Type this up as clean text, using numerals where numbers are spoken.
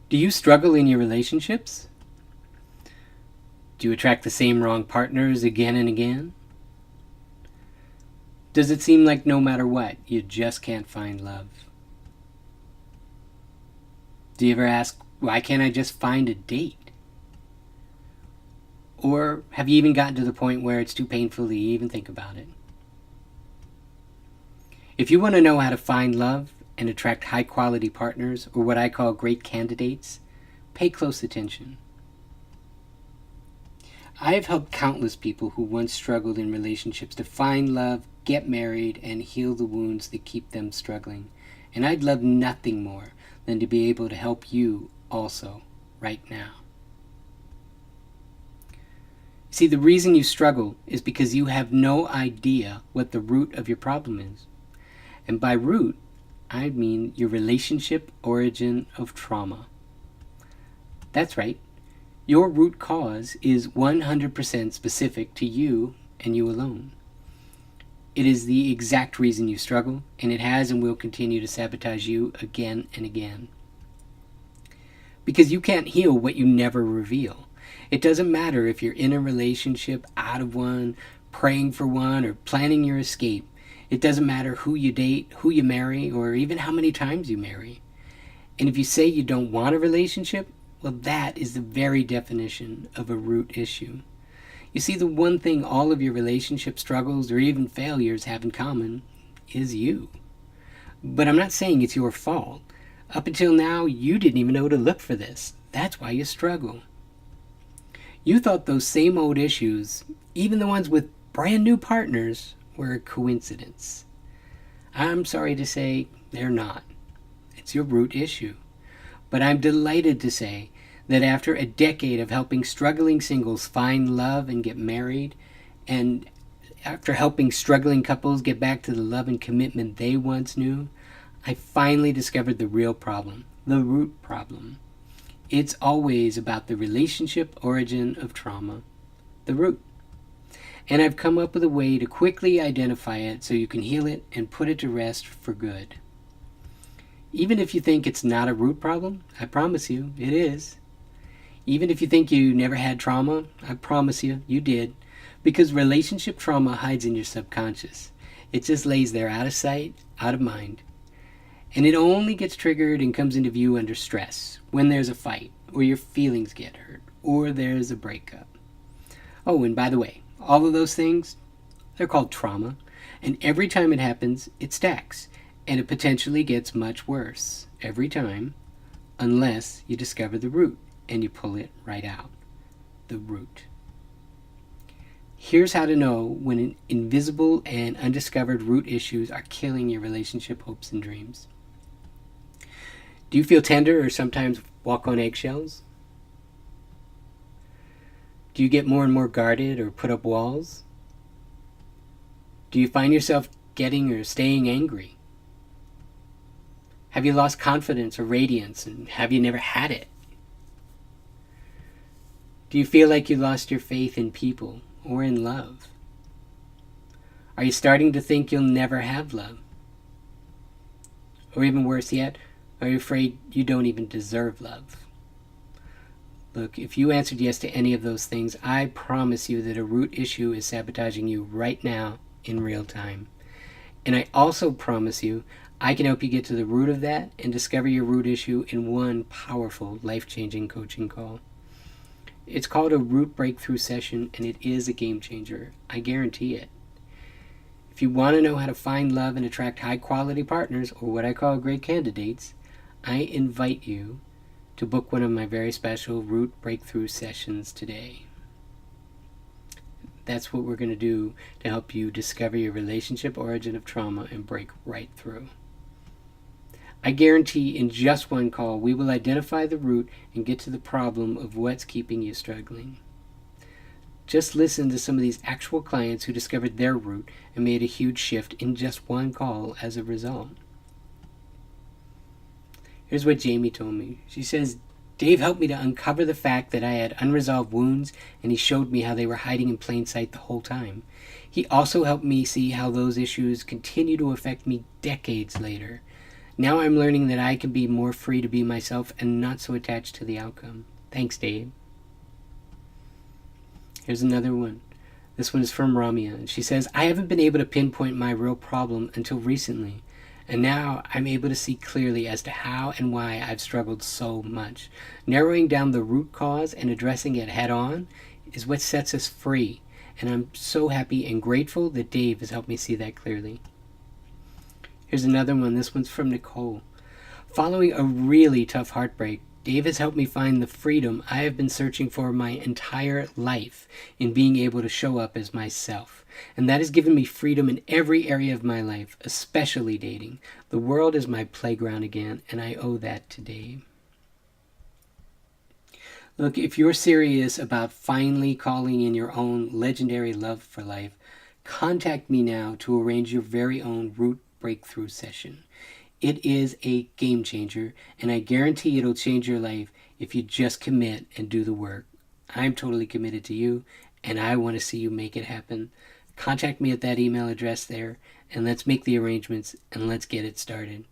Do you struggle in your relationships? Do you attract the same wrong partners again and again? Does it seem like no matter what, you just can't find love? Do you ever ask, why can't I just find a date? Or have you even gotten to the point where it's too painful to even think about it? If you want to know how to find love and attract high-quality partners, or what I call great candidates, pay close attention. I have helped countless people who once struggled in relationships to find love, get married, and heal the wounds that keep them struggling. And I'd love nothing more than to be able to help you also, right now. See, the reason you struggle is because you have no idea what the root of your problem is. And by root, I mean your relationship origin of trauma. That's right. Your root cause is 100% specific to you and you alone. It is the exact reason you struggle, and it has and will continue to sabotage you again and again. Because you can't heal what you never reveal. It doesn't matter if you're in a relationship, out of one, praying for one, or planning your escape. It doesn't matter who you date, who you marry, or even how many times you marry. And if you say you don't want a relationship, well, that is the very definition of a root issue. You see, the one thing all of your relationship struggles or even failures have in common is you. But I'm not saying it's your fault. Up until now, you didn't even know to look for this. That's why you struggle. You thought those same old issues, even the ones with brand new partners, were a coincidence. I'm sorry to say they're not. It's your root issue. But I'm delighted to say that after a decade of helping struggling singles find love and get married, and after helping struggling couples get back to the love and commitment they once knew, I finally discovered the real problem, the root problem. It's always about the relationship origin of trauma, the root. And I've come up with a way to quickly identify it so you can heal it and put it to rest for good. Even if you think it's not a root problem, I promise you, it is. Even if you think you never had trauma, I promise you, you did. Because relationship trauma hides in your subconscious. It just lays there out of sight, out of mind. And it only gets triggered and comes into view under stress, when there's a fight, or your feelings get hurt, or there's a breakup. Oh, and by the way, all of those things, they're called trauma. And every time it happens, it stacks. And it potentially gets much worse every time, unless you discover the root and you pull it right out. The root. Here's how to know when invisible and undiscovered root issues are killing your relationship hopes and dreams. Do you feel tender or sometimes walk on eggshells? Do you get more and more guarded or put up walls? Do you find yourself getting or staying angry? Have you lost confidence or radiance, and have you never had it? Do you feel like you lost your faith in people or in love? Are you starting to think you'll never have love? Or even worse yet, are you afraid you don't even deserve love? Look, if you answered yes to any of those things, I promise you that a root issue is sabotaging you right now in real time. And I also promise you I can help you get to the root of that and discover your root issue in one powerful, life-changing coaching call. It's called a root breakthrough session, and it is a game changer. I guarantee it. If you want to know how to find love and attract high-quality partners, or what I call great candidates, I invite you to book one of my very special root breakthrough sessions today. That's what we're going to do to help you discover your relationship origin of trauma and break right through. I guarantee in just one call, we will identify the root and get to the problem of what's keeping you struggling. Just listen to some of these actual clients who discovered their root and made a huge shift in just one call as a result. Here's what Jamie told me. She says, Dave helped me to uncover the fact that I had unresolved wounds, and he showed me how they were hiding in plain sight the whole time. He also helped me see how those issues continue to affect me decades later. Now I'm learning that I can be more free to be myself and not so attached to the outcome. Thanks, Dave. Here's another one. This one is from Ramya, and she says, I haven't been able to pinpoint my real problem until recently, and now I'm able to see clearly as to how and why I've struggled so much. Narrowing down the root cause and addressing it head on is what sets us free, and I'm so happy and grateful that Dave has helped me see that clearly. Here's another one. This one's from Nicole. Following a really tough heartbreak, Dave has helped me find the freedom I have been searching for my entire life in being able to show up as myself. And that has given me freedom in every area of my life, especially dating. The world is my playground again, and I owe that to Dave. Look, if you're serious about finally calling in your own legendary love for life, contact me now to arrange your very own root breakthrough session. It is a game changer, and I guarantee it'll change your life if you just commit and do the work. I'm totally committed to you, and I want to see you make it happen. Contact me at that email address there, and let's make the arrangements, and let's get it started.